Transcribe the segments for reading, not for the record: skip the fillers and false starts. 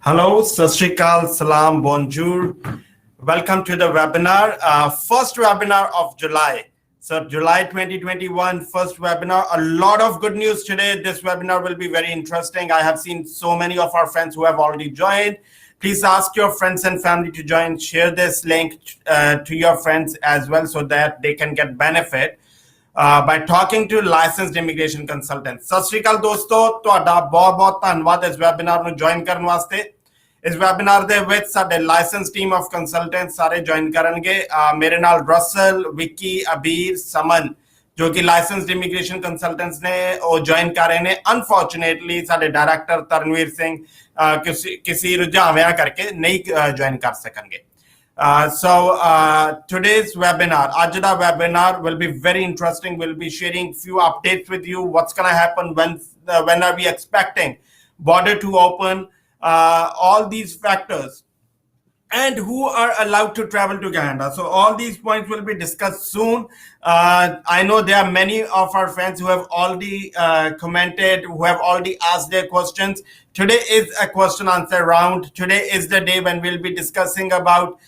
Hello, Sat Shri Akal, Salam, Bonjour. Welcome to the webinar, first webinar of July. So July 2021, first webinar. A lot of good news today. This webinar will be very interesting. I have seen so many of our friends who have already joined. Please ask your friends and family to join. Share this link to your friends as well so that they can get benefit. By talking to licensed immigration consultants. ਸਤਿ ਸ਼੍ਰੀ ਅਕਾਲ ਦੋਸਤੋ, ਤੁਹਾਡਾ ਬਹੁਤ ਧੰਨਵਾਦ ਇਸ webinar ਨੂੰ join ਕਰਨ ਵਾਸਤੇ। ਇਸ ਵੈਬਿਨਾਰ ਦੇ ਵਿੱਚ ਸਾਡੇ ਲਾਇਸੈਂਸ ਟੀਮ ਆਫ ਕੰਸਲਟੈਂਟਸ ਸਾਰੇ ਜੁਆਇਨ ਕਰਨਗੇ। ਮੇਰੇ ਨਾਲ ਰਸਲ, ਵਿੱਕੀ, ਅਬੀਰ, ਸਮਨ ਜੋ ਕਿ ਲਾਇਸੈਂਸਡ ਇਮੀਗ੍ਰੇਸ਼ਨ ਕੰਸਲਟੈਂਟਸ ਨੇ ਉਹ ਜੁਆਇਨ ਕਰ ਰਹੇ ਨੇ। ਅਨਫੋਰਚੂਨੇਟਲੀ ਸਾਡੇ ਡਾਇਰੈਕਟਰ ਤਰਨਵੀਰ ਸਿੰਘ ਕਿਸੇ ਰੁਝਾਵਿਆਂ ਕਰਕੇ ਨਹੀਂ ਜੁਆਇਨ ਕਰ ਸਕਣਗੇ। Today's webinar, Ajda webinar will be very interesting. We'll be sharing few updates with you. What's going to happen when are we expecting border to open? All these factors and who are allowed to travel to Canada. So all these points will be discussed soon. I know there are many of our friends who have already commented, who have already asked their questions. Today is a question answer round. Today is the day when we'll be discussing about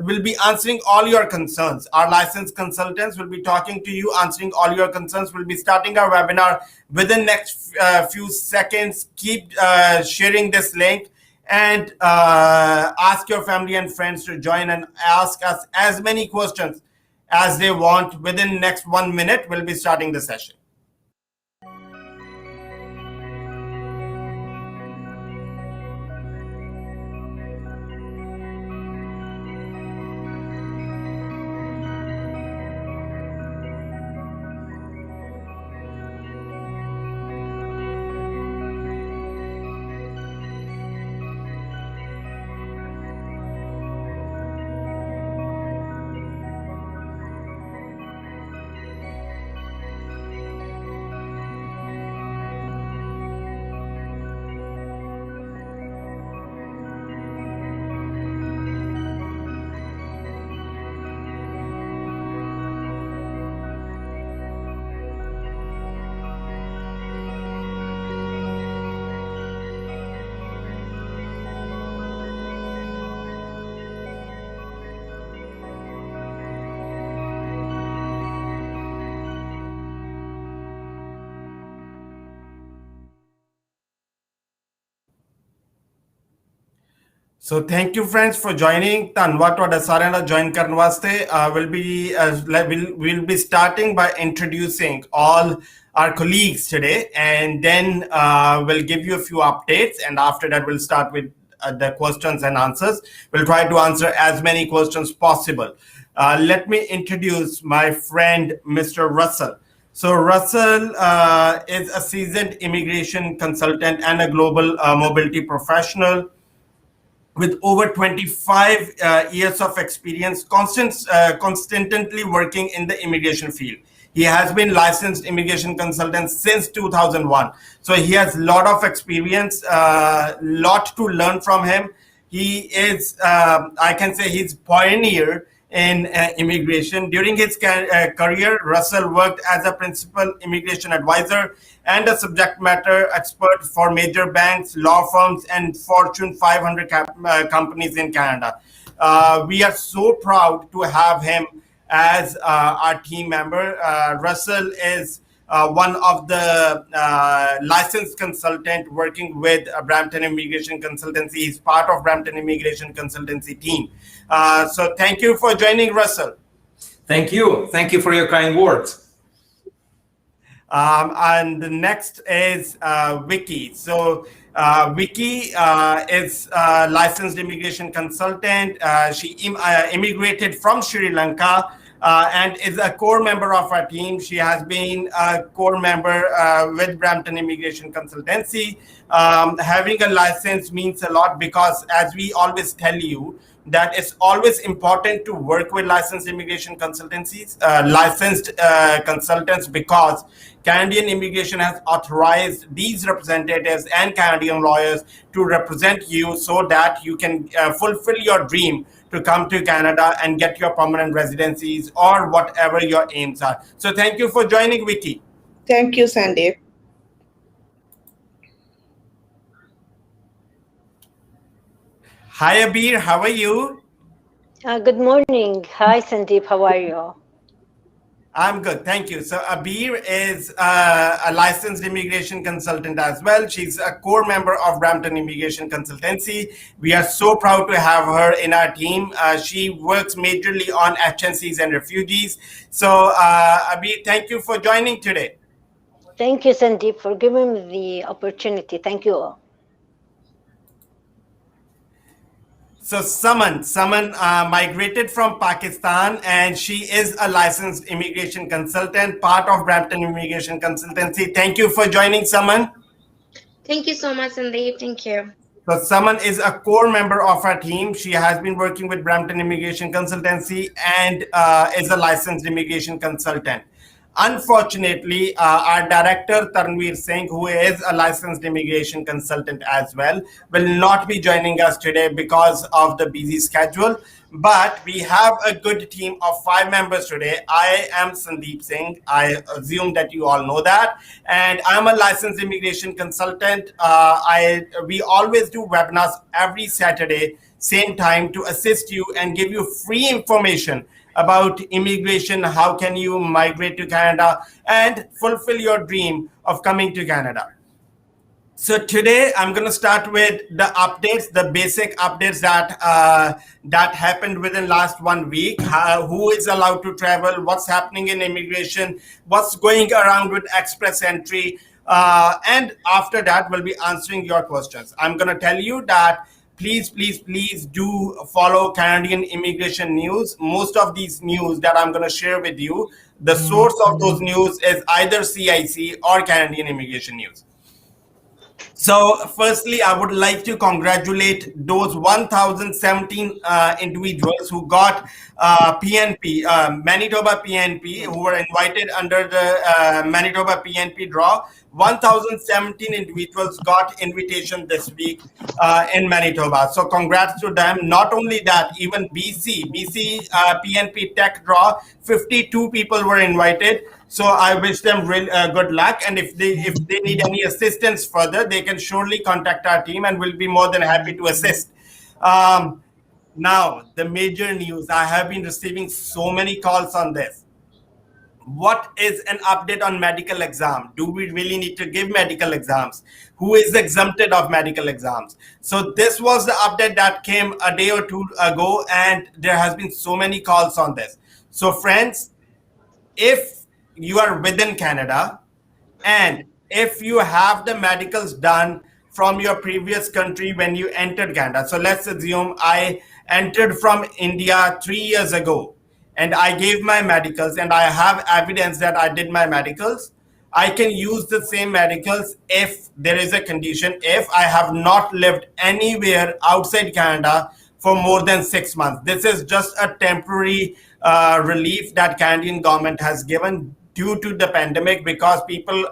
we'll be answering all your concerns. Our licensed consultants will be talking to you, answering all your concerns. We'll be starting our webinar within next few seconds. Keep sharing this link and ask your family and friends to join and ask us as many questions as they want. Within next 1 minute, we'll be starting the session. So thank you friends for joining. ਧੰਨਵਾਦ ਤੁਹਾਡਾ ਸਾਰਿਆਂ ਦਾ join ਕਰਨ ਵਾਸਤੇ। We'll be starting by introducing all our colleagues today, and then we'll give you a few updates, and after that we'll start with the questions and answers. We'll try to answer as many questions possible. Let me introduce my friend Mr. Russell. So Russell is a seasoned immigration consultant and a global mobility professional with over 25 years of experience, constantly working in the immigration field. He has been licensed immigration consultant since 2001. So he has a lot of experience, lot to learn from him. He is, I can say he's pioneer in immigration. During his career, Russell worked as a principal immigration advisor and a subject matter expert for major banks, law firms, and Fortune 500 companies in Canada. We are so proud to have him as our team member. Russell is one of the licensed consultant working with Brampton Immigration Consultancy. He's part of Brampton Immigration Consultancy team. So thank you for joining, Russell. Thank you. Thank you for your kind words. And the next is Vicky. So Vicky is a licensed immigration consultant. She immigrated from Sri Lanka and is a core member of our team. She has been a core member with Brampton Immigration Consultancy. Having a license means a lot because, as we always tell you, that it's always important to work with licensed immigration consultancies, licensed consultants, because Canadian immigration has authorized these representatives and Canadian lawyers to represent you so that you can fulfill your dream to come to Canada and get your permanent residencies or whatever your aims are. So thank you for joining, Vicky. Thank you, Sandeep. Hi, Abir. How are you? Good morning. Hi, Sandeep. How are you? I'm good, thank you. So Abir is a licensed immigration consultant as well. She's a core member of Brampton Immigration Consultancy. We are so proud to have her in our team. She works majorly on HNCs and refugees. So Abir, thank you for joining today. Thank you, Sandeep, for giving me the opportunity. Thank you all. So Saman migrated from Pakistan, and she is a licensed immigration consultant, part of Brampton Immigration Consultancy. Thank you for joining, Saman. Thank you so much, Sandeep. Thank you. So Saman is a core member of our team. She has been working with Brampton Immigration Consultancy and is a licensed immigration consultant. Unfortunately, our director Tanveer Singh, who is a licensed immigration consultant as well, will not be joining us today because of the busy schedule. But we have a good team of 5 members today. I am Sandeep Singh. I assume that you all know that, and I'm a licensed immigration consultant. We always do webinars every Saturday, same time, to assist you and give you free information about immigration, how can you migrate to Canada and fulfill your dream of coming to Canada. So today I'm going to start with the updates, the basic updates that happened within last 1 week. Who is allowed to travel? What's happening in immigration? What's going around with express entry? And after that, we'll be answering your questions. I'm going to tell you that please do follow Canadian immigration news. Most of these news that I'm going to share with you, the source of those news is either CIC or Canadian immigration news. So, firstly, I would like to congratulate those 1,017 individuals who got PNP, Manitoba PNP, who were invited under the Manitoba PNP draw. 1,017 individuals got invitation this week in Manitoba. So, congrats to them. Not only that, even BC PNP Tech draw, 52 people were invited. So I wish them real good luck, and if they need any assistance further, they can surely contact our team, and we'll be more than happy to assist. Um, Now, the major news. I have been receiving so many calls on this. What is an update on medical exam? Do we really need to give medical exams? Who is exempted of medical exams? So this was the update that came a day or two ago, and there has been so many calls on this. So friends, if you are within Canada and if you have the medicals done from your previous country when you entered Canada. So let's assume I entered from India 3 years ago and I gave my medicals and I have evidence that I did my medicals. I can use the same medicals if there is a condition, if I have not lived anywhere outside Canada for more than 6 months. This is just a temporary relief that Canadian government has given due to the pandemic because people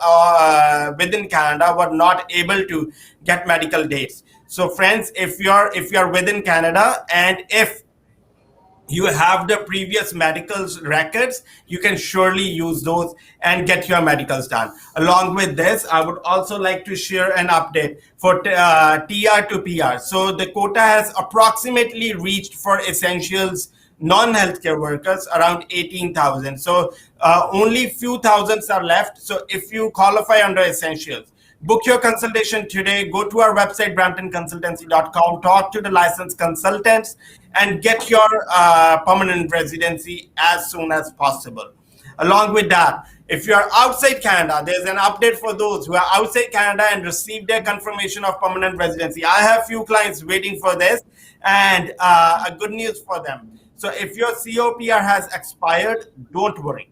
within Canada were not able to get medical dates. So friends, if you're within Canada and if you have the previous medicals records, you can surely use those and get your medicals done. Along with this, I would also like to share an update for TR to PR. So the quota has approximately reached for essentials non-healthcare workers around 18,000. So only few thousands are left. So if you qualify under essentials, book your consultation today. Go to our website, bramptonconsultancy.com, talk to the licensed consultants, and get your permanent residency as soon as possible. Along with that, if you are outside Canada, there's an update for those who are outside Canada and received their confirmation of permanent residency. I have few clients waiting for this, and a good news for them. So if your COPR has expired, don't worry,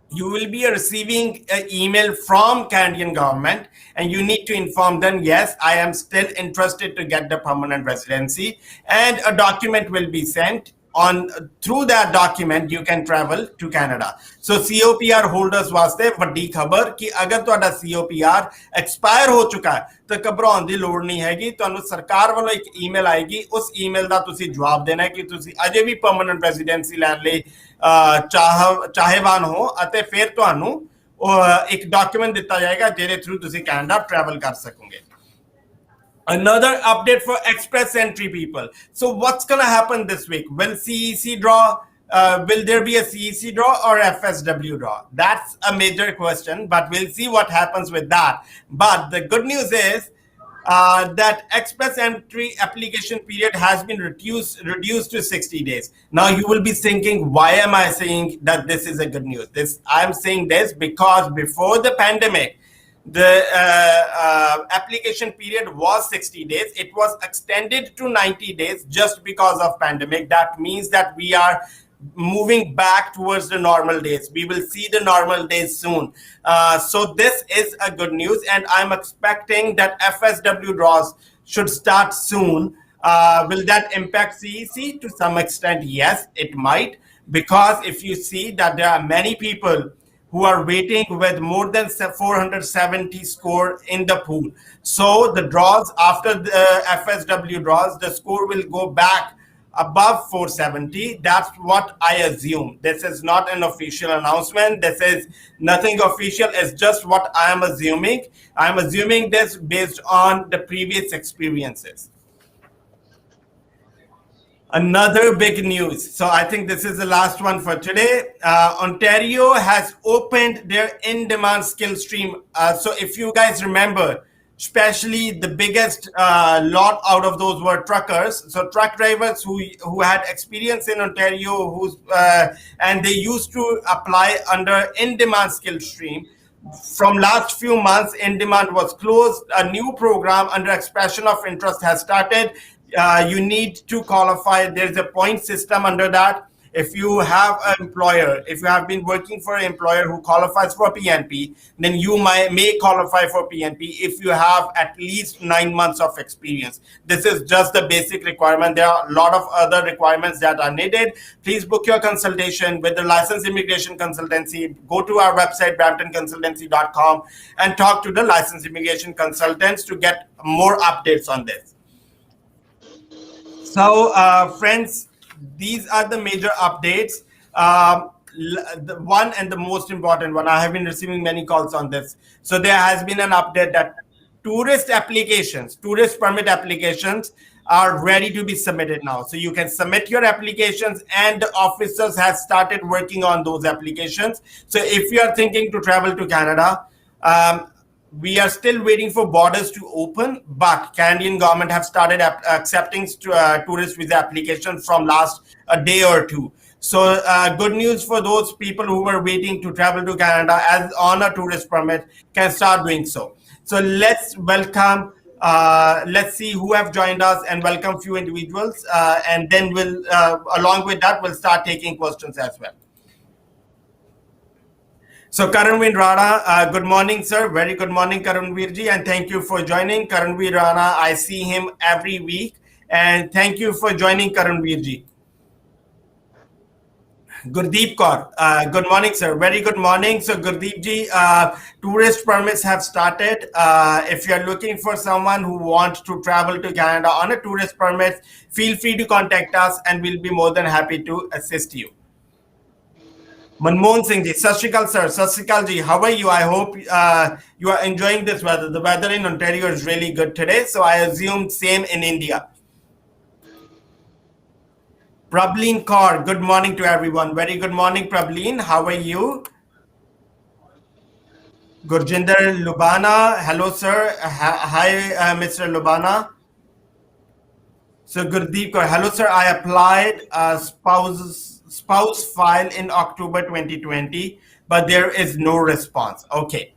you will be receiving an email from Canadian government and you need to inform them, yes, I am still interested to get the permanent residency, and a document will be sent. On through that document you can travel to Canada. So COPR holders वास्ते वड्डी खबर कि अगर तुहाडा COPR expire हो चुका है तो घबराउण दी लोड़ नहीं हैगी। तुहानू सरकार वालों एक ईमेल आएगी, उस ईमेल दा तुसी जवाब देना है कि तुसी अजे भी परमानेंट रेजिडेंसी लैण लई चाहेवान हो अते फिर तुहानू एक डॉक्यूमेंट दिता जाएगा जिहदे थ्रू तुसी कैनेडा ट्रैवल कर सकोगे। Another update for express entry people. So what's going to happen this week? Will CEC draw? Will there be a CEC draw or FSW draw? That's a major question, but we'll see what happens with that. But the good news is that express entry application period has been reduced to 60 days. Now you will be thinking, why am I saying that this is a good news? I'm saying this because before the pandemic, the application period was 60 days. It was extended to 90 days just because of pandemic. That means that we are moving back towards the normal days. We will see the normal days soon. So this is a good news, and I'm expecting that FSW draws should start soon. Will that impact CEC? To some extent, yes, it might, because if you see that there are many people who are waiting with more than 470 score in the pool. So the draws, after the FSW draws, the score will go back above 470. That's what I assume. This is not an official announcement. This is nothing official. It's just what I am assuming. I'm assuming this based on the previous experiences. Another big news. So I think this is the last one for today. Ontario has opened their in-demand skill stream. So if you guys remember, especially the biggest lot out of those were truckers. So truck drivers who had experience in Ontario, and they used to apply under in-demand skill stream. From last few months, in-demand was closed. A new program under expression of interest has started. You need to qualify. There's a point system under that. If you have an employer, if you have been working for an employer who qualifies for PNP, then you may qualify for PNP if you have at least 9 months of experience. This is just the basic requirement. There are a lot of other requirements that are needed. Please book your consultation with the licensed immigration consultancy. Go to our website, bramptonconsultancy.com, and talk to the licensed immigration consultants to get more updates on this. So, friends, these are the major updates. The one and the most important one, I have been receiving many calls on this. So there has been an update that tourist permit applications are ready to be submitted now. So you can submit your applications, and the officers have started working on those applications. So if you are thinking to travel to Canada, we are still waiting for borders to open, but Canadian government have started accepting tourist visa applications from last a day or two. So good news for those people who were waiting to travel to Canada as on a tourist permit can start doing so. So let's welcome, let's see who have joined us, and welcome few individuals. And then we'll, along with that, we'll start taking questions as well. So Karanveer Rana, good morning, sir. Very good morning, Karanveer ji, and thank you for joining. Karanveer Rana, I see him every week, and thank you for joining, Karanveer ji. Gurdeep Kaur, good morning, sir. Very good morning. So Gurdeep ji, tourist permits have started. If you're looking for someone who wants to travel to Canada on a tourist permit, feel free to contact us, and we'll be more than happy to assist you. Manmohan Singh ji, Sat Shri Akal sir, Sat Shri Akal ji, how are you? I hope you are enjoying this weather. The weather in Ontario is really good today, so I assume same in India. Prableen Kaur, good morning to everyone. Very good morning, Prableen. How are you? Gurjinder Lubana, hello sir. Hi, Mr. Lubana. So Gurdeep Kaur, hello sir. I applied a spouse file in October 2020, but there is no response. Okay.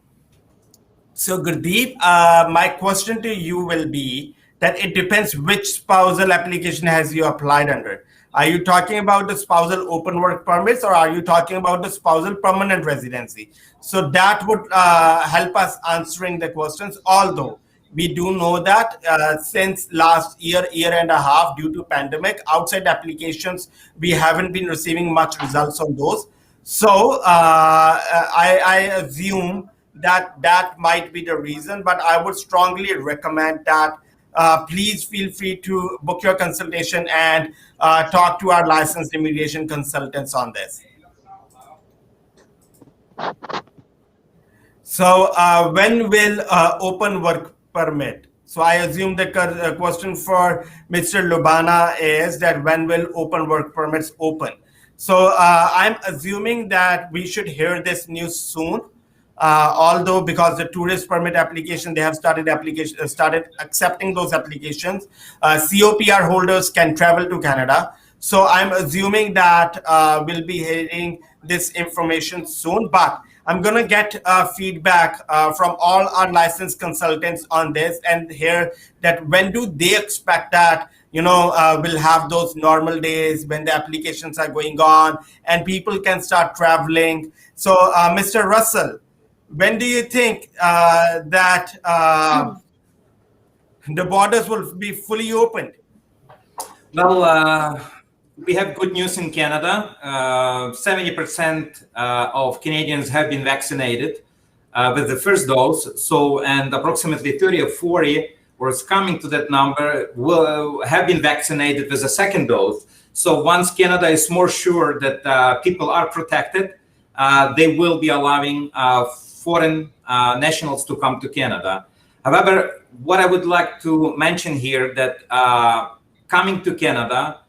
So Gurdeep, my question to you will be that it depends which spousal application has you applied under. Are you talking about the spousal open work permits, or are you talking about the spousal permanent residency? So that would help us answering the questions. Although we do know that since last year and a half, due to pandemic, outside applications, we haven't been receiving much results on those. So I assume that might be the reason, but I would strongly recommend that please feel free to book your consultation and talk to our licensed immigration consultants on this. So when will open work permit? So I assume the question for Mr. Lubana is that when will open work permits open? So I'm assuming that we should hear this news soon. Although because the tourist permit application, they have started accepting those applications. COPR holders can travel to Canada. So I'm assuming that we'll be hearing this information soon. But I'm going to get feedback from all our licensed consultants on this and hear that when do they expect that, we'll have those normal days when the applications are going on and people can start traveling. So, Mr. Russell, when do you think that the borders will be fully opened? Well, we have good news in Canada. 70% of Canadians have been vaccinated with the first dose. So, and approximately 30 or 40, or it's coming to that number, will have been vaccinated with a second dose. So once Canada is more sure that people are protected, they will be allowing foreign nationals to come to Canada. However, what I would like to mention here that coming to Canada,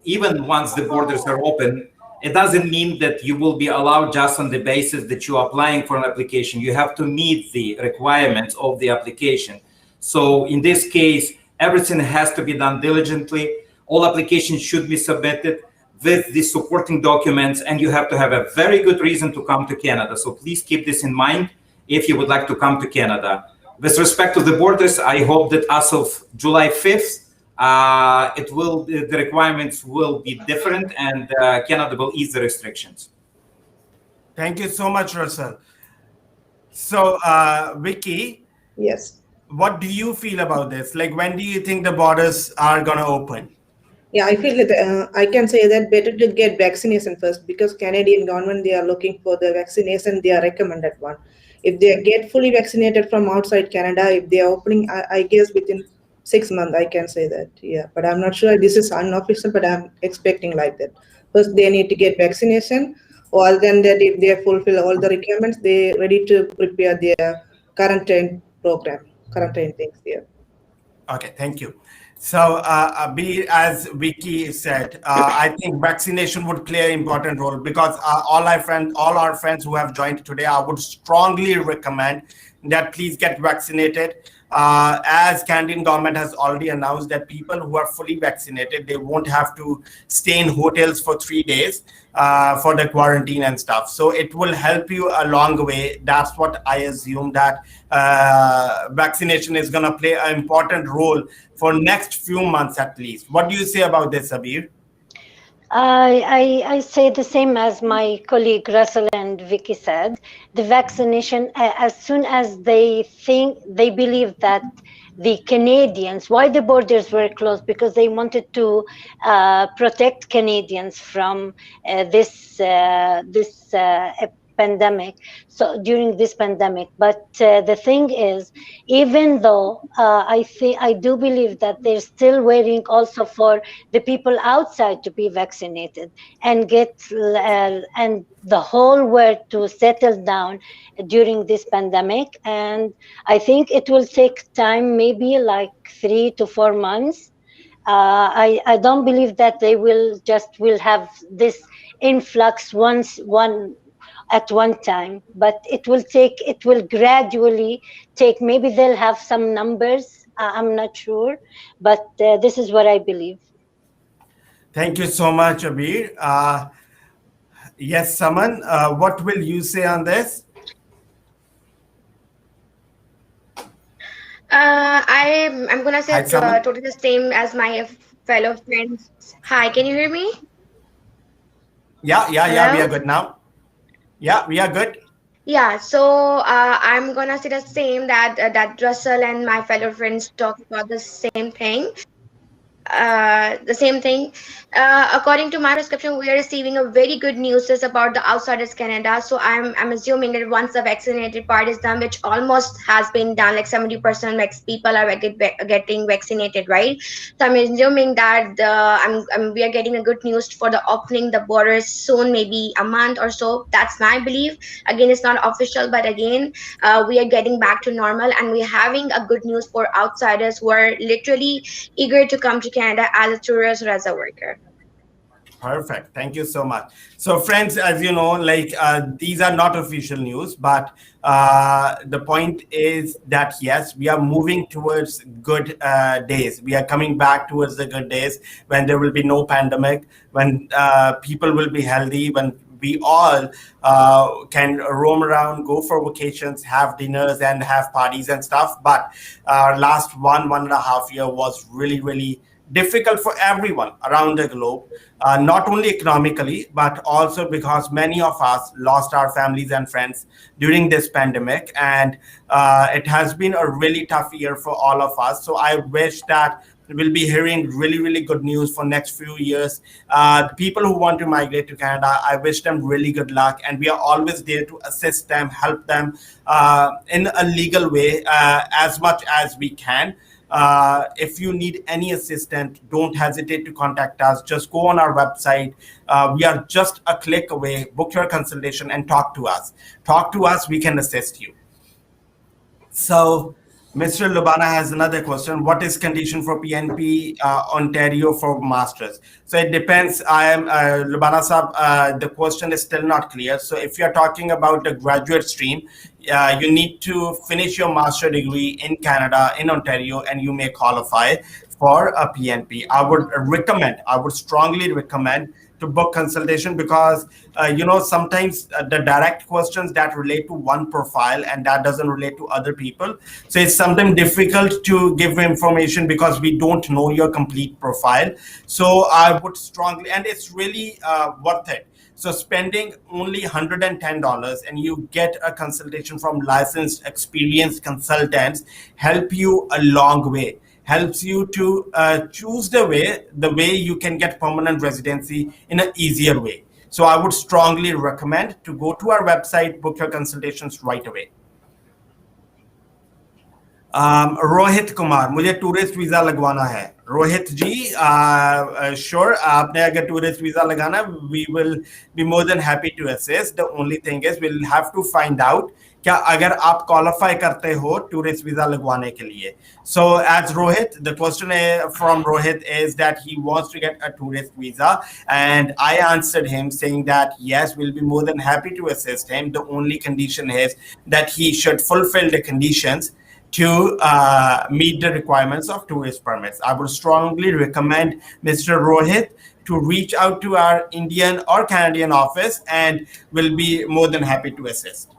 even once the borders are open, it doesn't mean that you will be allowed just on the basis that you are applying for an application. You have to meet the requirements of the application. So in this case, everything has to be done diligently. All applications should be submitted with the supporting documents, and you have to have a very good reason to come to Canada. So please keep this in mind if you would like to come to Canada. With respect to the borders, I hope that as of July 5th, the requirements will be different, and Canada will ease the restrictions. Thank you so much, Russell. So, Vicky. Yes. What do you feel about this? Like, when do you think the borders are going to open? Yeah, I feel that I can say that better to get vaccination first, because Canadian government, they are looking for the vaccination, they are recommended one. If they get fully vaccinated from outside Canada, if they are opening, I guess within 6 months, I can say that. Yeah, but I'm not sure this is unofficial, but I'm expecting like that. First, they need to get vaccination, or then that if they fulfill all the requirements, they ready to prepare their quarantine program, quarantine things here. Okay, thank you. So, as Vicky said, I think vaccination would play an important role because all our friends who have joined today, I would strongly recommend that please get vaccinated. As Canadian government has already announced that people who are fully vaccinated, they won't have to stay in hotels for 3 days for the quarantine and stuff. So it will help you a long way. That's what I assume, that vaccination is going to play an important role for next few months at least. What do you say about this, Abir? I say the same as my colleague Russell and Vicky said. The vaccination, as soon as they believe that the Canadians, why the borders were closed, because they wanted to protect Canadians from this pandemic. So during this pandemic, but the thing is, even though I do believe that they're still waiting also for the people outside to be vaccinated and get and the whole world to settle down during this pandemic. And I think it will take time, maybe like 3 to 4 months. I don't believe that they will have this influx at one time, but it will gradually take, maybe they'll have some numbers, I'm not sure, but this is what I believe. Thank you so much, Abir. Yes, Saman, what will you say on this? I'm gonna say totally the same as my fellow friends. Hi, can you hear me? Yeah, we are good now. Yeah, we are good. Yeah, so I'm gonna say the same, that Russell and my fellow friends talk about the same thing. the same thing. According to my prescription, we are receiving a very good news is about the outsiders Canada. So I'm assuming that once the vaccinated part is done, which almost has been done, like 70% people are getting vaccinated, right? So I'm assuming that we are getting a good news for the opening the borders soon, maybe a month or so. That's my belief. Again, it's not official, but again, we are getting back to normal, and we're having a good news for outsiders who are literally eager to come to Canada as a tourist or as a worker. Perfect. Thank you so much. So, friends, as you know, these are not official news, but the point is that yes, we are moving towards good days. We are coming back towards the good days when there will be no pandemic, when people will be healthy, when we all can roam around, go for vacations, have dinners, and have parties and stuff. But last 1.5 years was really, really difficult for everyone around the globe, not only economically, but also because many of us lost our families and friends during this pandemic. And it has been a really tough year for all of us. So I wish that we'll be hearing really, really good news for next few years. The people who want to migrate to Canada, I wish them really good luck. And we are always there to assist them, help them in a legal way as much as we can. If you need any assistance, don't hesitate to contact us. Just go on our website. We are just a click away. Book your consultation and talk to us. Talk to us. We can assist you. So Mr. Lubana has another question. What is condition for PNP Ontario for masters? So it depends. I am Lubana Saab. The question is still not clear. So if you are talking about the graduate stream, you need to finish your master degree in Canada, in Ontario, and you may qualify for a PNP. I would strongly recommend to book consultation because, sometimes the direct questions that relate to one profile and that doesn't relate to other people. So it's sometimes difficult to give information because we don't know your complete profile. So I would strongly, and it's really worth it. So spending only $110 and you get a consultation from licensed, experienced consultants help you a long way. Helps you to choose the way you can get permanent residency in an easier way. So I would strongly recommend to go to our website, book your consultations right away. Rohit Kumar, मुझे tourist visa लगवाना है. रोहित जी, sure, आपने अगर tourist visa लगाना, we will be more than happy to assist. The only thing is we'll have to find out क्या अगर आप qualify करते हो टूरिस्ट वीजा लगवाने के लिए. So as Rohit, the question from Rohit is that he wants to get a tourist visa, and I answered him saying that yes, we'll be more than happy to assist him. The only condition is that he should fulfill the conditions to meet the requirements of tourist permits. I would strongly recommend Mr. Rohit to reach out to our Indian or Canadian office, and we'll be more than happy to assist.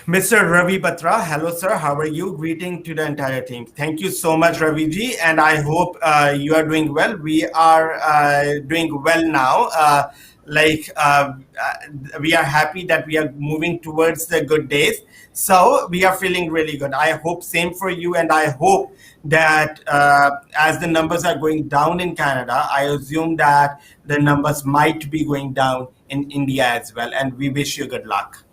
Mr. Ravi Batra, hello sir, how are you? Greeting to the entire team. Thank you so much, Ravi ji, and I hope you are doing well. We are doing well now. We are happy that we are moving towards the good days. So we are feeling really good. I hope same for you, and I hope that as the numbers are going down in Canada, I assume that the numbers might be going down in India as well, and we wish you good luck.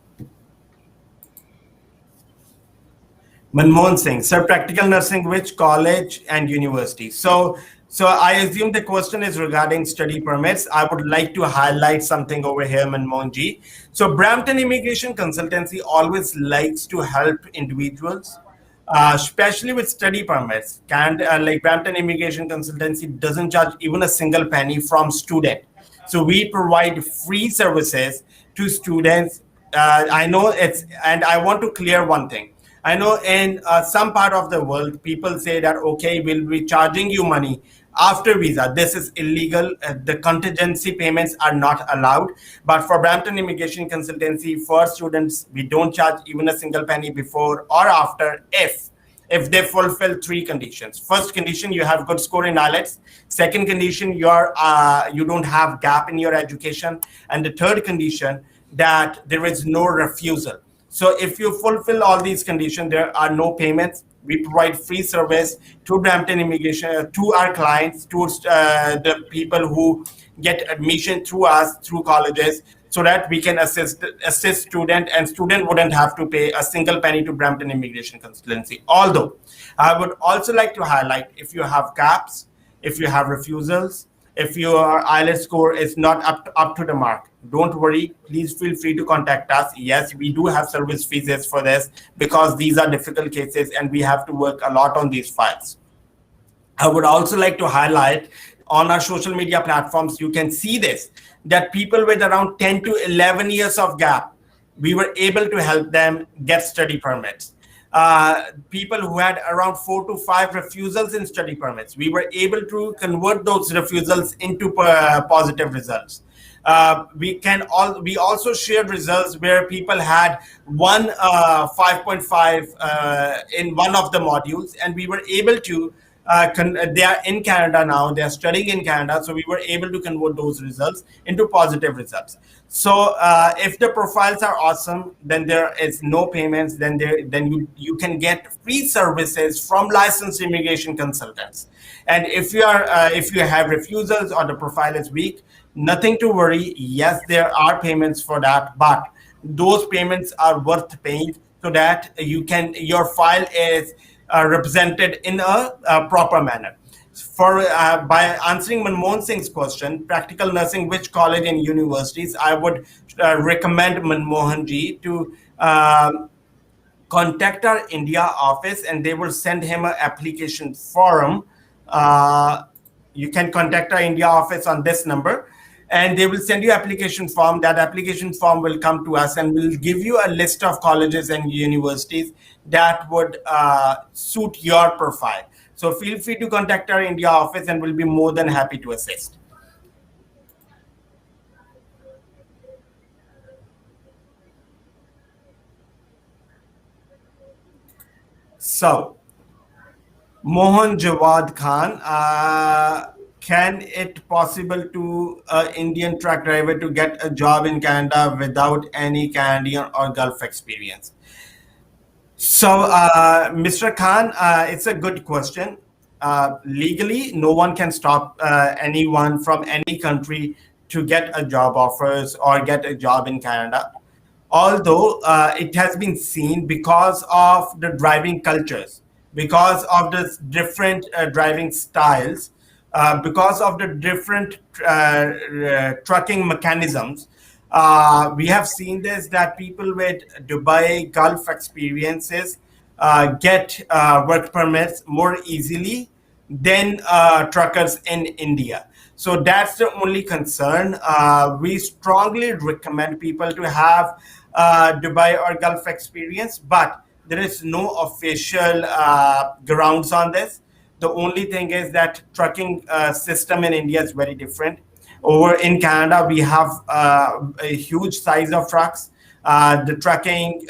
Manmohan Singh, sir, practical nursing, which college and university? So I assume the question is regarding study permits. I would like to highlight something over here, Manmohan ji. So Brampton Immigration Consultancy always likes to help individuals, especially with study permits. Like Brampton Immigration Consultancy doesn't charge even a single penny from student. So we provide free services to students. I know and I want to clear one thing. I know in some part of the world, people say that, okay, we'll be charging you money after visa. This is illegal. The contingency payments are not allowed. But for Brampton Immigration Consultancy, for students, we don't charge even a single penny before or after if they fulfill three conditions. First condition, you have good score in IELTS. Second condition, you don't have gap in your education. And the third condition, that there is no refusal. So if you fulfill all these conditions, there are no payments. We provide free service to Brampton Immigration, to our clients, to the people who get admission through us, through colleges, so that we can assist student, and student wouldn't have to pay a single penny to Brampton Immigration Consultancy. Although, I would also like to highlight, if you have gaps, if you have refusals, if your IELTS score is not up to the mark, don't worry. Please feel free to contact us. Yes, we do have service fees for this, because these are difficult cases and we have to work a lot on these files. I would also like to highlight, on our social media platforms, you can see this, that people with around 10 to 11 years of gap, we were able to help them get study permits. People who had around 4 to 5 refusals in study permits, we were able to convert those refusals into positive results. We also shared results where people had 5.5 in one of the modules, and we were able to they are in Canada now, they are studying in Canada, so we were able to convert those results into positive results. So if the profiles are awesome, then there is no payments, then you can get free services from licensed immigration consultants. And if you have refusals or the profile is weak, nothing to worry. Yes, there are payments for that, but those payments are worth paying, so that your file is represented in a proper manner. By answering Manmohan Singh's question, practical nursing, which college and universities, I would recommend Manmohan ji to contact our India office, and they will send him an application form. You can contact our India office on this number, and they will send you application form. That application form will come to us, and we'll give you a list of colleges and universities that would suit your profile. So feel free to contact our India office, and we'll be more than happy to assist. So, Mohan Jawad Khan, can it possible to an Indian truck driver to get a job in Canada without any Canadian or Gulf experience? So, Mr. Khan, it's a good question. Legally, no one can stop anyone from any country to get a job offers or get a job in Canada. Although it has been seen, because of the driving cultures, because of the different driving styles, because of the different trucking mechanisms, we have seen this, that people with Dubai Gulf experiences get work permits more easily than truckers in India. So that's the only concern. We strongly recommend people to have Dubai or Gulf experience, but there is no official grounds on this. The only thing is that trucking system in India is very different. Over in Canada, we have a huge size of trucks. The trucking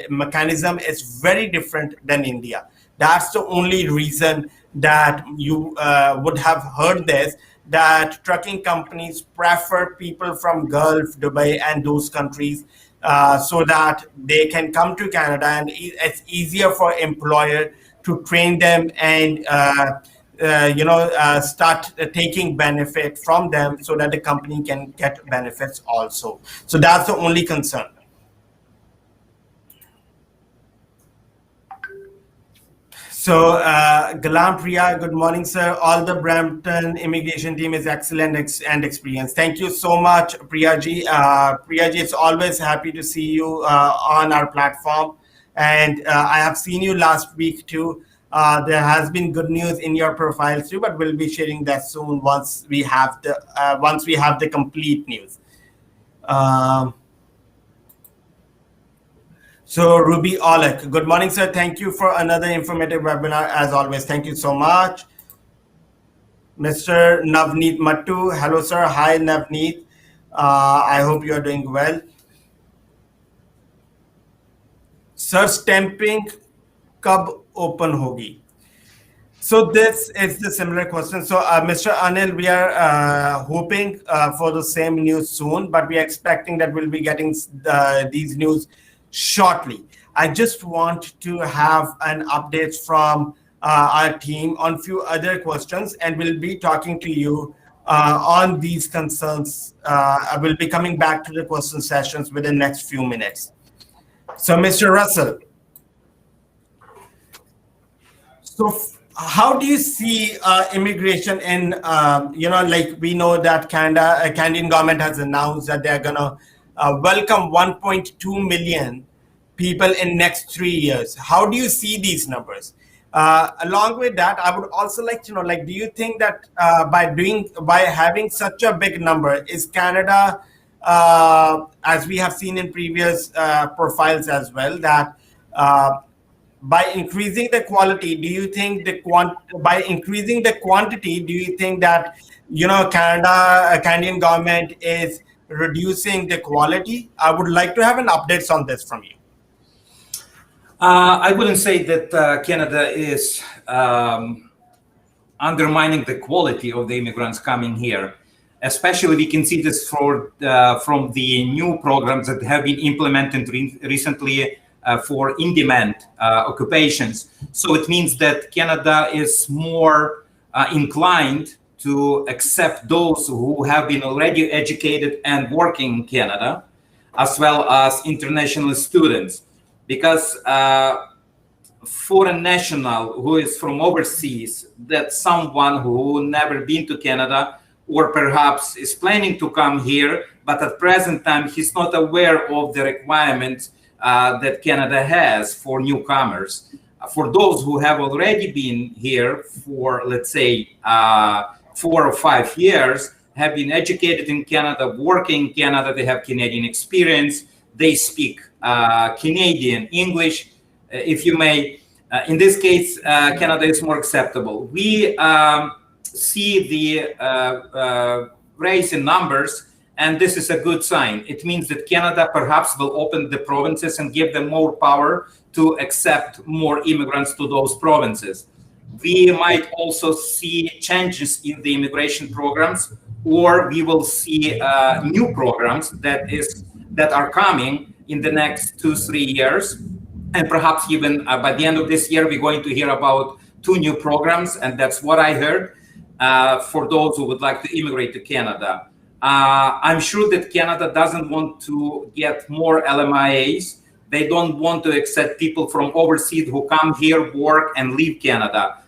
mechanism is very different than India. That's the only reason that you would have heard this, that trucking companies prefer people from Gulf, Dubai, and those countries, so that they can come to Canada, and it's easier for employer to train them and start taking benefit from them, so that the company can get benefits also. So that's the only concern. So, Galam Priya, good morning, sir. All the Brampton immigration team is excellent and experienced. Thank you so much, Priyaji. Priyaji, it's always happy to see you on our platform. And I have seen you last week too. There has been good news in your profile too, but we'll be sharing that soon once we have the complete news. So Ruby Olek, good morning, sir. Thank you for another informative webinar as always. Thank you so much. Mr. Navneet Mattu, hello, sir. Hi, Navneet. I hope you are doing well. Sir, stamping kab open hogi? So this is the similar question. So Mr. Anil, we are hoping for the same news soon, but we are expecting that we'll be getting these news shortly. I just want to have an update from our team on few other questions, and we'll be talking to you on these concerns. I will be coming back to the question sessions within the next few minutes. So, Mr. Russell, so how do you see immigration in, like we know that Canadian government has announced that they're going to welcome 1.2 million people in next 3 years. How do you see these numbers? Along with that, I would also like to know, like, do you think that by having such a big number, is Canada, as we have seen in previous profiles as well, that by increasing the quality, do you think by increasing the quantity, do you think that Canadian government is reducing the quality? I would like to have an update on this from you. I wouldn't say that Canada is undermining the quality of the immigrants coming here. Especially, we can see this from the new programs that have been implemented recently for in-demand occupations. So it means that Canada is more inclined to accept those who have been already educated and working in Canada, as well as international students. Because foreign national who is from overseas, that's someone who never been to Canada or perhaps is planning to come here, but at present time he's not aware of the requirements that Canada has for newcomers. For those who have already been here for, let's say, 4 or 5 years, have been educated in Canada, working in Canada, they have Canadian experience, they speak Canadian English, if you may. In this case, Canada is more acceptable. We see the rise in numbers, and this is a good sign. It means that Canada perhaps will open the provinces and give them more power to accept more immigrants to those provinces. We might also see changes in the immigration programs, or we will see new programs that are coming in the next 2-3 years. And perhaps even by the end of this year, we're going to hear about 2 new programs. And that's what I heard for those who would like to immigrate to Canada. I'm sure that Canada doesn't want to get more LMIAs. They don't want to accept people from overseas who come here, work, and leave Canada.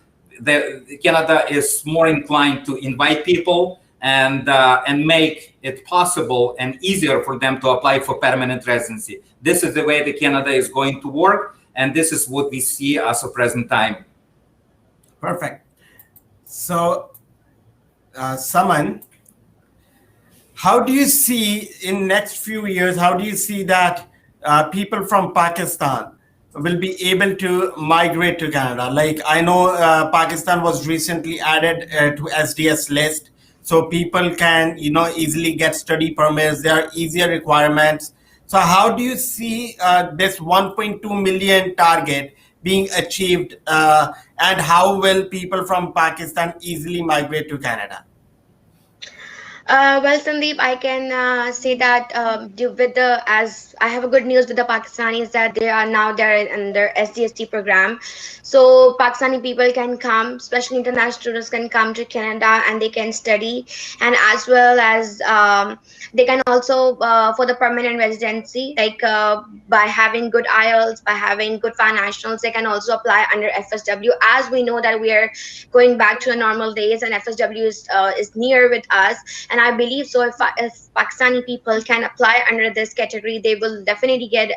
Canada is more inclined to invite people and make it possible and easier for them to apply for permanent residency. This is the way that Canada is going to work, and this is what we see as of present time. Perfect. So, Saman, how do you see in next few years, how do you see that people from Pakistan will be able to migrate to Canada? Like, I know Pakistan was recently added to SDS list. So people can, easily get study permits. There are easier requirements. So how do you see this 1.2 million target being achieved, and how will people from Pakistan easily migrate to Canada? Well, Sandeep, I can say that as I have a good news with the Pakistanis that they are now there in their SDST program. So Pakistani people can come, especially international students can come to Canada and they can study, and as well as they can also for the permanent residency, like by having good IELTS, by having good financials, they can also apply under FSW. As we know that we are going back to the normal days and FSW is near with us. And I believe so if Pakistani people can apply under this category, they will definitely get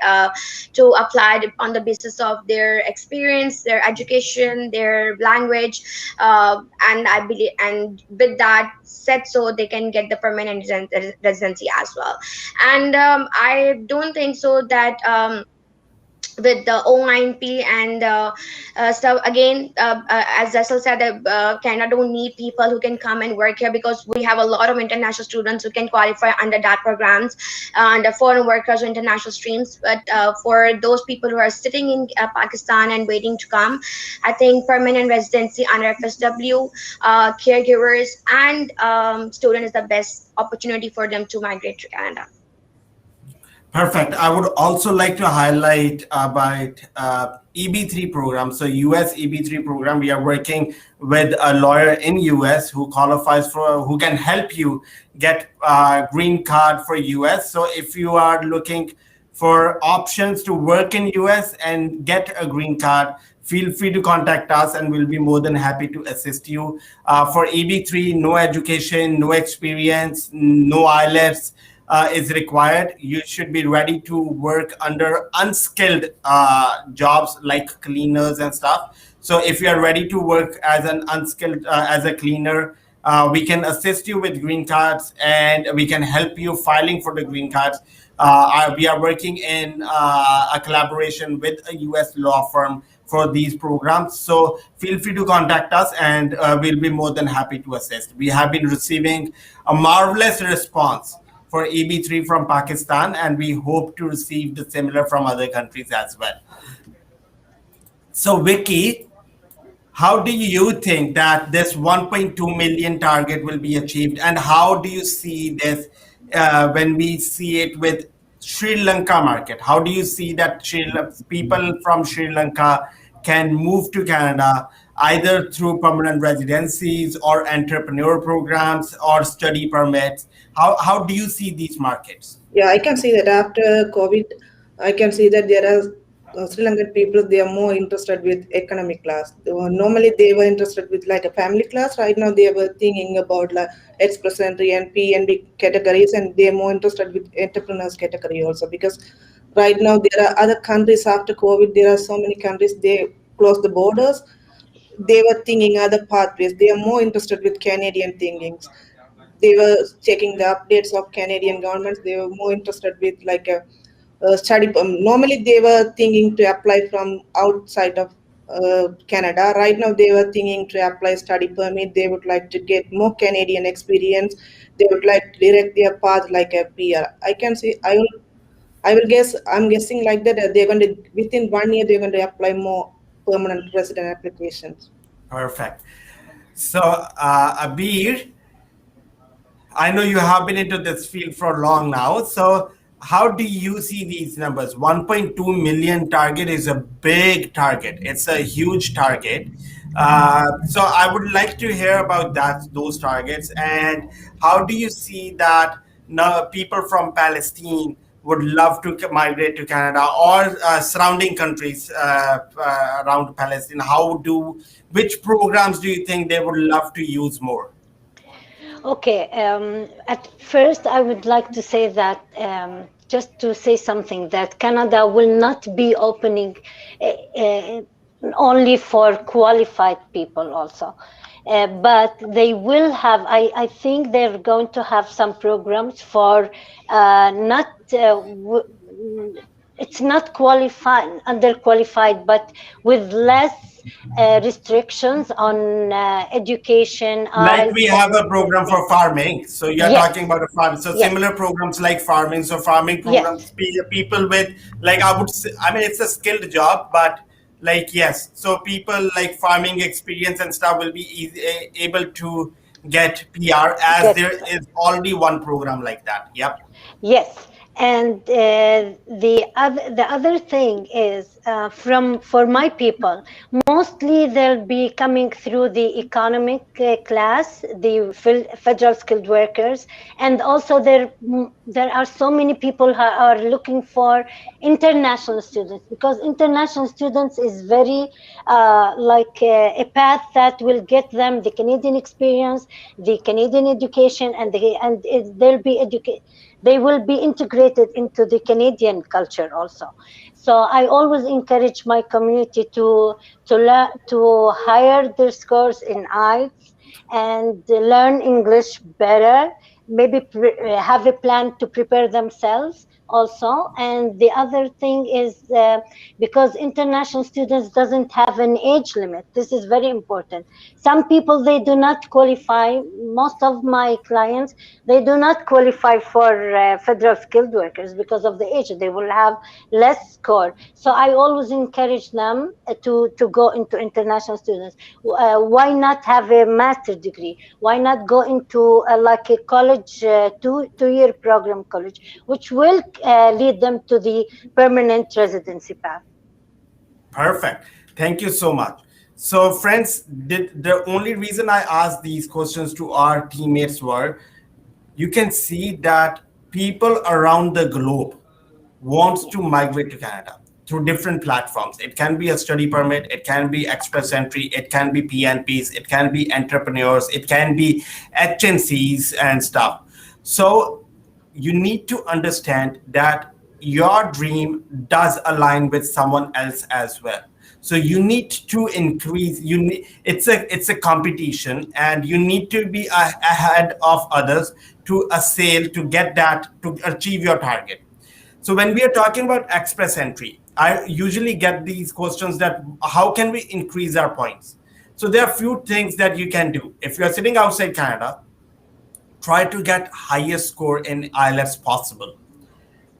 to apply on the basis of their experience, their education, their language, and I believe, and with that said, so they can get the permanent residency as well. And I don't think so that with the O9P and stuff again, as Zessel said, Canada don't need people who can come and work here, because we have a lot of international students who can qualify under that programs and foreign workers or international streams. But for those people who are sitting in Pakistan and waiting to come, I think permanent residency under FSW, caregivers and student is the best opportunity for them to migrate to Canada. Perfect. I would also like to highlight about EB3 program. So US EB3 program, we are working with a lawyer in US who qualifies for, who can help you get green card for US. So if you are looking for options to work in US and get a green card, feel free to contact us and we'll be more than happy to assist you. For EB3, no education, no experience, no IELTS is required. You should be ready to work under unskilled jobs like cleaners and stuff. So if you are ready to work as an unskilled as a cleaner, we can assist you with green cards and we can help you filing for the green cards. We are working in a collaboration with a US law firm for these programs. So feel free to contact us and we'll be more than happy to assist. We have been receiving a marvelous response for EB3 from Pakistan, and we hope to receive the similar from other countries as well. So, Vicky, how do you think that this 1.2 million target will be achieved, and how do you see this when we see it with Sri Lanka market? How do you see that people from Sri Lanka can move to Canada either through permanent residencies or entrepreneur programs or study permits? How do you see these markets? Yeah, I can see that after COVID, I can see that there are Sri Lankan people, they are more interested with economic class. Normally, they were interested with like a family class. Right now, they were thinking about like express entry and P and B categories, and they are more interested with entrepreneurs category also because right now there are other countries after COVID. There are so many countries they close the borders. They were thinking other pathways. They are more interested with Canadian thinkings. They were checking the updates of Canadian governments. They were more interested with like a study. Normally, they were thinking to apply from outside of Canada. Right now, they were thinking to apply study permit. They would like to get more Canadian experience. They would like to direct their path like a PR. I can see. I will guess. I'm guessing like that. They're going to within 1 year. They're going to apply more permanent resident applications. Perfect. So, Abir, I know you have been into this field for long now. So, how do you see these numbers? 1.2 million target is a big target. It's a huge target. So, I would like to hear about those targets, and how do you see that now people from Palestine would love to migrate to Canada or surrounding countries around Palestine? Which programs do you think they would love to use more? Okay, at first I would like to say that just to say something that Canada will not be opening only for qualified people also. But they will have, I think they're going to have some programs for not, it's not qualified, underqualified, but with less restrictions on education. Like we have a program for farming. So you're Yes. talking about a farm. So Yes. similar programs like farming. So farming programs, people with like, I would say, I mean, it's a skilled job, but like, yes. So people like farming experience and stuff will be able to get PR as there is already one program like that. Yep. Yes, and the other thing is for my people, mostly they'll be coming through the economic class, the federal skilled workers, and also there are so many people who are looking for international students, because international students is very like a path that will get them the Canadian experience, the Canadian education, and they'll be educated. They will be integrated into the Canadian culture also. So I always encourage my community to hire their scores in IELTS and learn English better. Maybe have a plan to prepare themselves also. And the other thing is because international students doesn't have an age limit. This is very important. Some people, they do not qualify. Most of my clients, they do not qualify for federal skilled workers because of the age. They will have less score. So I always encourage them to go into international students. Why not have a master's degree? Why not go into like a college college, two-year program college, which will lead them to the permanent residency path. Perfect. Thank you so much. So, friends, the only reason I asked these questions to our teammates were, you can see that people around the globe wants to migrate to Canada through different platforms. It can be a study permit, it can be express entry, it can be PNPs, it can be entrepreneurs, it can be HNCs and stuff. So you need to understand that your dream does align with someone else as well. So you need to increase, it's a competition, and you need to be ahead of others to assail, to get that, to achieve your target. So when we are talking about express entry, I usually get these questions that how can we increase our points? So there are few things that you can do. If you're sitting outside Canada, try to get highest score in IELTS possible.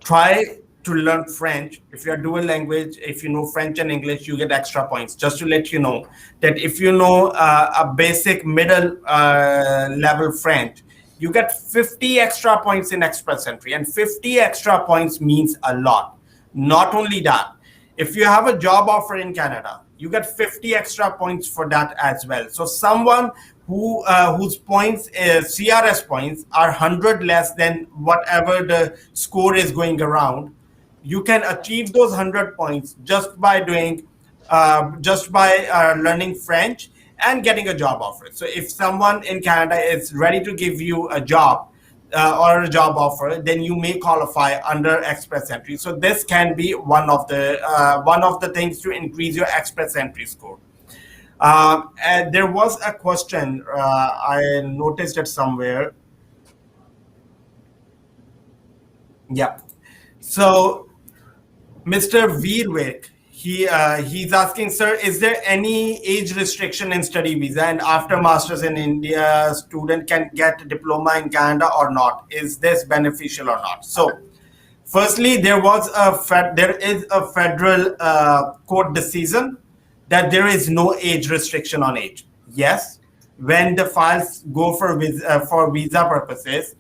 Try to learn French. If you're dual language, if you know French and English, you get extra points. Just to let you know that if you know a basic middle level French, you get 50 extra points in express entry, and 50 extra points means a lot. Not only that, if you have a job offer in Canada, you get 50 extra points for that as well. So someone whose points CRS points are 100 less than whatever the score is going around, you can achieve those 100 points just by doing learning French and getting a job offer. So if someone in Canada is ready to give you a job or a job offer, then you may qualify under express entry. So this can be one of the things to increase your express entry score. And there was a question I noticed it somewhere. Yeah. So Mr. Veervik, he's asking, sir, is there any age restriction in study visa? And after masters in India, student can get a diploma in Canada or not? Is this beneficial or not? So, firstly, there is a federal court decision that there is no age restriction on age. Yes, when the files go for visa purposes,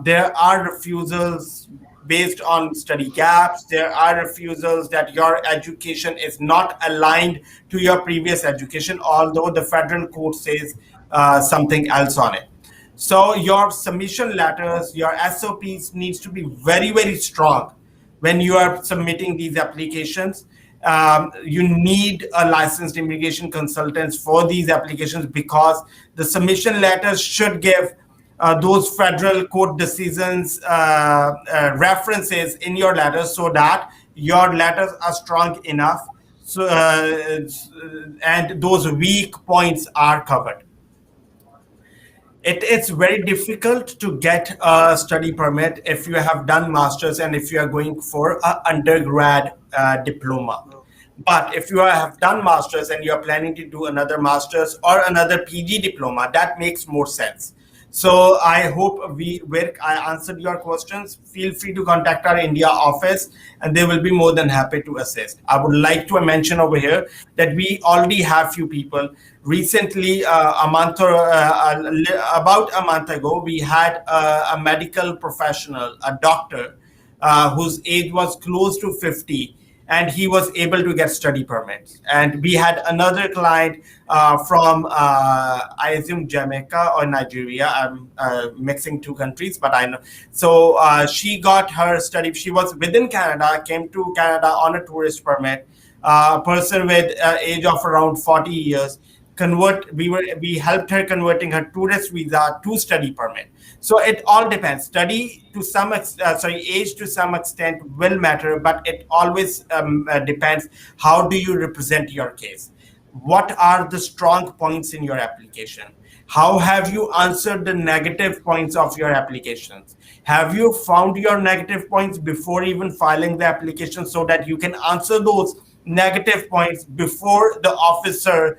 there are refusals based on study gaps. There are refusals that your education is not aligned to your previous education, although the federal court says something else on it. So your submission letters, your SOPs needs to be very, very strong when you are submitting these applications. You need a licensed immigration consultants for these applications, because the submission letters should give those federal court decisions references in your letters, so that your letters are strong enough, so and those weak points are covered. It's very difficult to get a study permit if you have done masters and if you are going for an undergrad diploma. But if you have done masters and you are planning to do another masters or another PG diploma, that makes more sense. So I hope I answered your questions. Feel free to contact our India office, and they will be more than happy to assist. I would like to mention over here that we already have few people. Recently, about a month ago, we had a medical professional, a doctor, whose age was close to 50, and he was able to get study permits. And we had another client from, I assume, Jamaica or Nigeria. I'm mixing two countries, but I know. So she got her study. She was within Canada, came to Canada on a tourist permit. A person with age of around 40 years. We helped her converting her tourist visa to study permit. So it all depends. Age to some extent will matter, but it always depends. How do you represent your case? What are the strong points in your application? How have you answered the negative points of your applications? Have you found your negative points before even filing the application, so that you can answer those negative points before the officer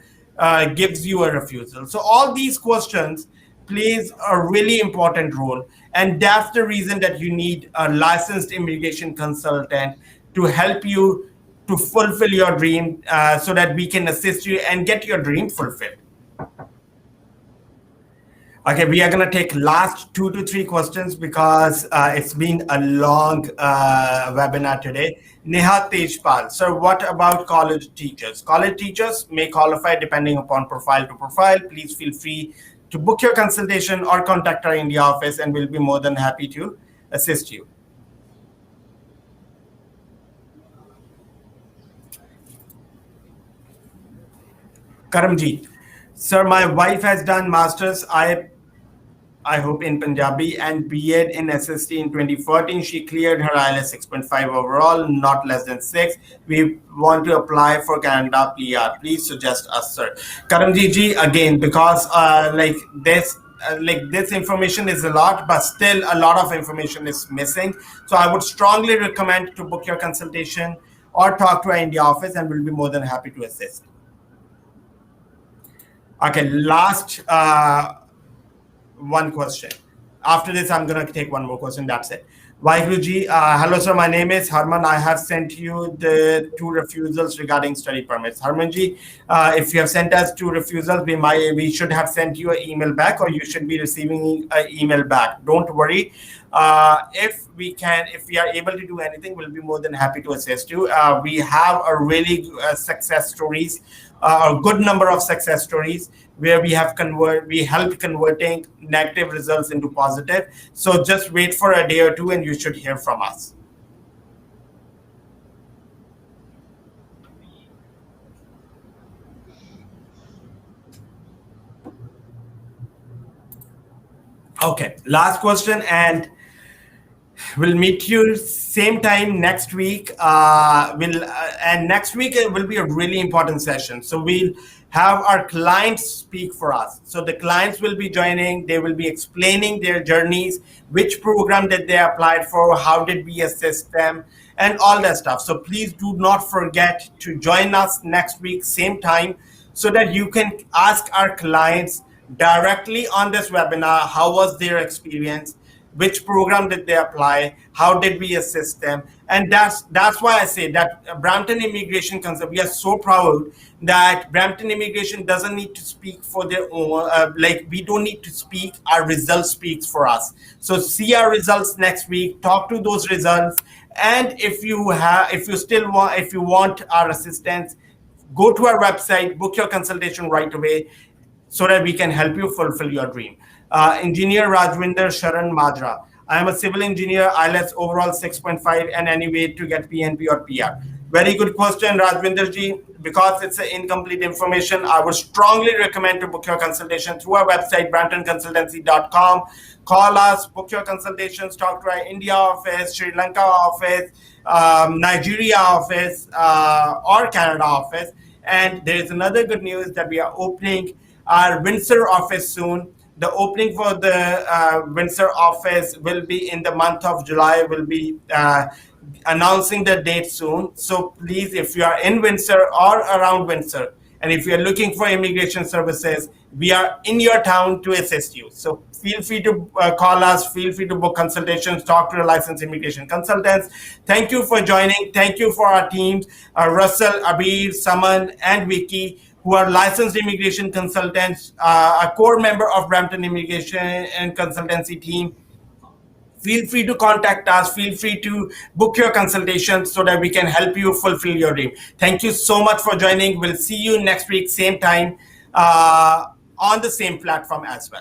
gives you a refusal? So all these questions plays a really important role, and that's the reason that you need a licensed immigration consultant to help you to fulfill your dream, so that we can assist you and get your dream fulfilled. Okay, we are going to take last 2 to 3 questions because it's been a long webinar today. Neha Tejpal, sir, what about college teachers? College teachers may qualify depending upon profile to profile. Please feel free to book your consultation or contact our India office and we'll be more than happy to assist you. Karamji, sir, my wife has done masters. I hope in Punjabi and B.Ed in SST in 2014. She cleared her IELTS 6.5 overall, not less than 6. We want to apply for Canada PR. Please suggest us, sir. Karamji ji, again, because this information is a lot, but still a lot of information is missing. So I would strongly recommend to book your consultation or talk to our India office and we'll be more than happy to assist. Okay, last one question. After this, I'm going to take one more question. That's it. Vaheguru hello, sir. My name is Harman. I have sent you the 2 refusals regarding study permits. Harman ji, if you have sent us 2 refusals, we should have sent you an email back, or you should be receiving an email back. Don't worry. If we are able to do anything, we'll be more than happy to assist you. We have a really success stories, a good number of success stories where we help converting negative results into positive. So just wait for a day or 2 and you should hear from us. Okay, last question, and we'll meet you same time next week. And next week it will be a really important session. So we'll have our clients speak for us. So the clients will be joining. They will be explaining their journeys, which program did they applied for, how did we assist them, and all that stuff. So please do not forget to join us next week, same time, so that you can ask our clients directly on this webinar, how was their experience, which program did they apply, how did we assist them. And that's why I say that Brampton Immigration Council, we are so proud that Brampton Immigration doesn't need to speak for their own, we don't need to speak, our results speaks for us. So see our results next week, talk to those results, and if you want our assistance, go to our website, book your consultation right away so that we can help you fulfill your dream. Engineer Rajwinder Sharan Madra. I am a civil engineer, IELTS overall 6.5, and any way to get PNP or PR. Very good question, Rajwinder ji. Because it's incomplete information, I would strongly recommend to book your consultation through our website, bramptonconsultancy.com. Call us, book your consultations, talk to our India office, Sri Lanka office, Nigeria office, or Canada office. And there is another good news that we are opening our Windsor office soon. The opening for the Windsor office will be in the month of July. We'll be announcing the date soon. So please, if you are in Windsor or around Windsor, and if you're looking for immigration services, we are in your town to assist you. So feel free to call us, feel free to book consultations, talk to your licensed immigration consultants. Thank you for joining. Thank you for our teams, Russell, Abir, Saman, and Vicky, who are licensed immigration consultants, a core member of Brampton Immigration and Consultancy team. Feel free to contact us. Feel free to book your consultation so that we can help you fulfill your dream. Thank you so much for joining. We'll see you next week, same time, on the same platform as well.